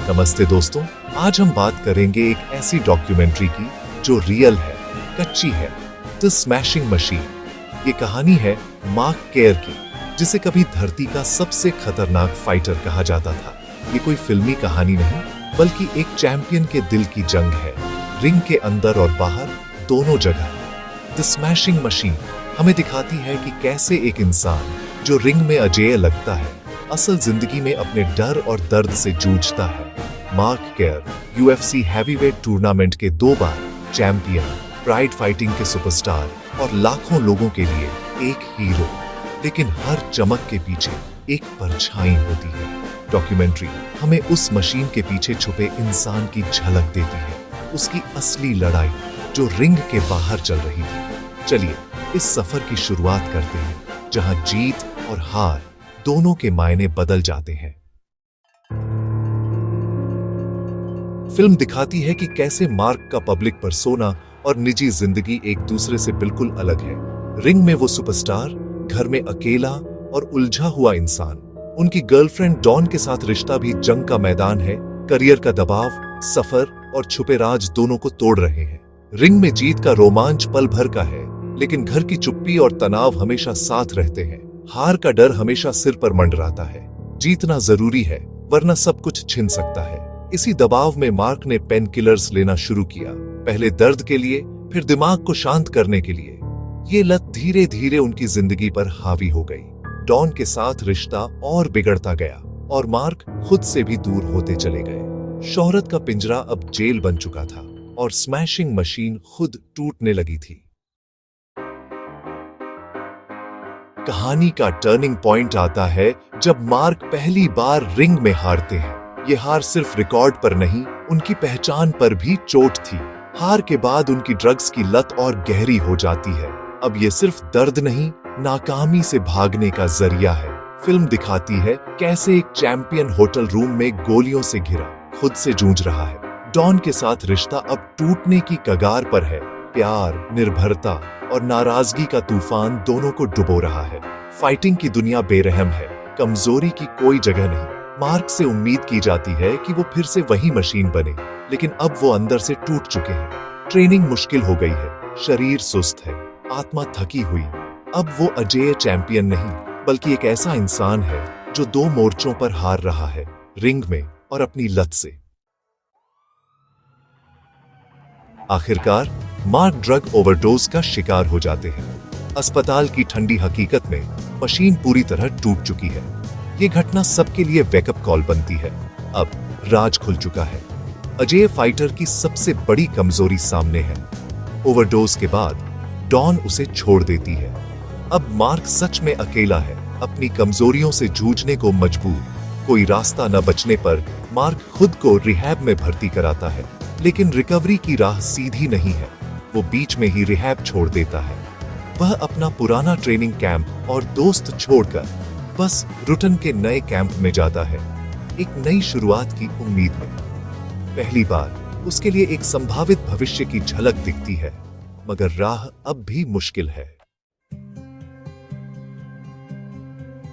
नमस्ते दोस्तों, आज हम बात करेंगे एक ऐसी डॉक्यूमेंट्री की जो रियल है, कच्ची है, द स्मैशिंग मशीन। ये कहानी है मार्क केयर की, जिसे कभी धरती का सबसे खतरनाक फाइटर कहा जाता था। ये कोई फिल्मी कहानी नहीं, बल्कि एक चैंपियन के दिल की जंग है, रिंग के अंदर और बाहर दोनों जगह। द स्मैशिंग मशीन हमें दिखाती है कि कैसे एक इंसान जो रिंग में अजेय लगता है, असल जिंदगी में अपने डर और दर्द से जूझता है। Mark care UFC heavyweight tournament के 2 बार चैंपियन, प्राइड फाइटिंग के सुपरस्टार और लाखों लोगों के लिए एक हीरो। लेकिन हर चमक के पीछे एक परछाई होती है। डॉक्यूमेंट्री हमें उस मशीन के पीछे छुपे इंसान की झलक देती है, उसकी असली लड़ाई जो रिंग के बाहर चल रही थी। चलिए इस सफर की शुरुआत करते हैं, जहां जीत और हार दोनों के मायने बदल जाते हैं। फिल्म दिखाती है कि कैसे मार्क का पब्लिक पर्सोना और निजी जिंदगी एक दूसरे से बिल्कुल अलग है। रिंग में वो सुपरस्टार, घर में अकेला और उलझा हुआ इंसान। उनकी गर्लफ्रेंड डॉन के साथ रिश्ता भी जंग का मैदान है। करियर का दबाव, सफर और छुपे राज दोनों को तोड़ रहे हैं। रिंग में जीत का रोमांच पल भर का है, लेकिन घर की चुप्पी और तनाव हमेशा साथ रहते हैं। हार का डर हमेशा सिर पर मंडराता है। जीतना जरूरी है, वरना सब कुछ छिन सकता है। इसी दबाव में मार्क ने पेन किलर्स लेना शुरू किया, पहले दर्द के लिए, फिर दिमाग को शांत करने के लिए। ये लत धीरे धीरे उनकी जिंदगी पर हावी हो गई। डॉन के साथ रिश्ता और बिगड़ता गया और मार्क खुद से भी दूर होते चले गए। शोहरत का पिंजरा अब जेल बन चुका था और स्मैशिंग मशीन खुद टूटने लगी थी। कहानी का टर्निंग पॉइंट आता है जब मार्क पहली बार रिंग में हारते हैं। ये हार सिर्फ रिकॉर्ड पर नहीं, उनकी पहचान पर भी चोट थी। हार के बाद उनकी ड्रग्स की लत और गहरी हो जाती है। अब ये सिर्फ दर्द नहीं, नाकामी से भागने का जरिया है। फिल्म दिखाती है कैसे एक चैंपियन होटल रूम में गोलियों से घिरा खुद से जूझ रहा है। डॉन के साथ रिश्ता अब टूटने की कगार पर है। प्यार, निर्भरता और नाराजगी का तूफान दोनों को डुबो रहा है। फाइटिंग की दुनिया बेरहम है, कमजोरी की कोई जगह नहीं। मार्क से उम्मीद की जाती है कि वो फिर से वही मशीन बने, लेकिन अब वो अंदर से टूट चुके हैं। ट्रेनिंग मुश्किल हो गई है, शरीर सुस्त है, आत्मा थकी हुई। अब वो अजेय चैंपियन नहीं, बल्कि एक ऐसा इंसान है जो 2 मोर्चों पर हार रहा है, रिंग में और अपनी लत से। आखिरकार मार्क ड्रग ओवरडोज का शिकार हो जाते हैं। अस्पताल की ठंडी हकीकत में मशीन पूरी तरह टूट चुकी है। ये घटना सबके लिए वेकअप कॉल बनती है। अब राज खुल चुका है। अजेय फाइटर की सबसे बड़ी कमजोरी सामने है। ओवरडोज के बाद डॉन उसे छोड़ देती है। अब मार्क सच में अकेला है, अपनी कमजोरियों से जूझने को मजबूर। कोई रास्ता न बचने पर मार्क खुद को रिहैब में भर्ती कराता है, लेकिन रिकवरी की राह सीधी नहीं है। वो बीच में ही रिहैब छोड़ देता है। वह अपना पुराना ट्रेनिंग कैंप और दोस्त छोड़कर बस रुटन के नए कैंप में जाता है, एक नई शुरुआत की उम्मीद में। पहली बार उसके लिए एक संभावित भविष्य की झलक दिखती है, मगर राह अब भी मुश्किल है।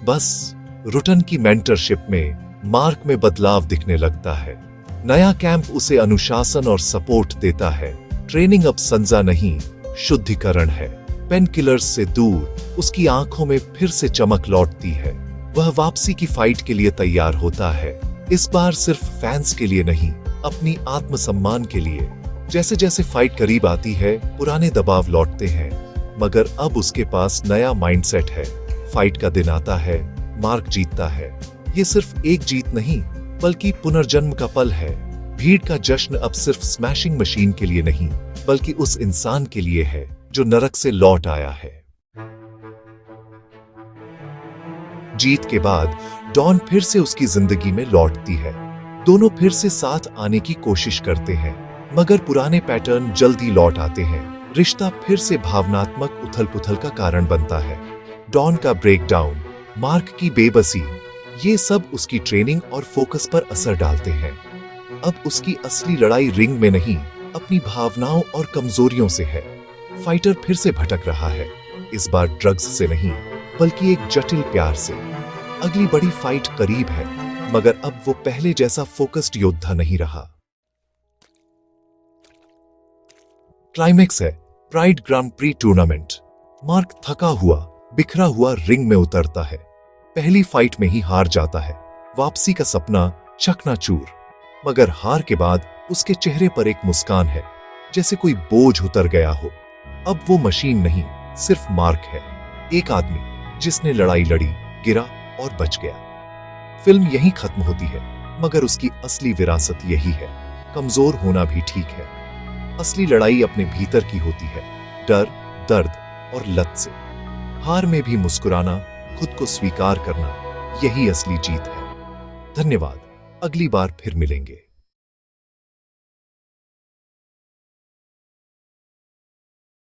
बस रुटन की मेंटरशिप में मार्क में बदलाव दिखने लगता है। नया कैंप उसे अनुशासन और सपोर्ट देता है। ट्रेनिंग अब संजा नहीं, शुद्धिकरण है। पेन किलर्स से दूर उसकी आंखों में फिर से चमक लौटती है। वह वापसी की फाइट के लिए तैयार होता है, इस बार सिर्फ फैंस के लिए नहीं, अपनी आत्मसम्मान के लिए। जैसे जैसे फाइट करीब आती है, पुराने दबाव लौटते हैं, मगर अब उसके पास नया माइंडसेट है। फाइट का दिन आता है, मार्क जीतता है। ये सिर्फ एक जीत नहीं, बल्कि पुनर्जन्म का पल है। भीड़ का जश्न अब सिर्फ स्मैशिंग मशीन के लिए नहीं, बल्कि उस इंसान के लिए है जो नरक से लौट आया है। जीत के बाद डॉन फिर से उसकी जिंदगी में लौटती है। दोनों फिर से साथ आने की कोशिश करते हैं, मगर पुराने पैटर्न जल्दी लौट आते हैं। रिश्ता फिर से भावनात्मक उथल-पुथल का कारण बनता है। डॉन का ब्रेकडाउन, मार्क की बेबसी, ये सब उसकी ट्रेनिंग और फोकस पर असर डालते हैं। अब उसकी असली लड़ाई रिंग में नहीं, अपनी भावनाओं और कमजोरियों से है। फाइटर फिर से भटक रहा है, इस बार ड्रग्स से नहीं, बल्कि एक जटिल प्यार से। अगली बड़ी फाइट करीब है, मगर अब वो पहले जैसा फोकस्ड योद्धा नहीं रहा। क्लाइमेक्स है pride grand pre tournament. Mark थका हुआ, बिखरा हुआ रिंग में उतरता है। पहली फाइट में ही हार जाता है। वापसी का सपना चकनाचूर। मगर हार के बाद उसके चेहरे पर एक मुस्कान है, जैसे कोई बोझ उतर गया हो। अब वो मशीन नहीं, सिर्फ मार्क है, एक आदमी जिसने लड़ाई लड़ी, गिरा और बच गया। फिल्म यहीं खत्म होती है, मगर उसकी असली विरासत यही है, कमजोर होना भी ठीक है। असली लड़ाई अपने भीतर की होती है, डर, दर्द और लत से। हार में भी मुस्कुराना, खुद को स्वीकार करना, यही असली जीत है। धन्यवाद। अगली बार फिर मिलेंगे।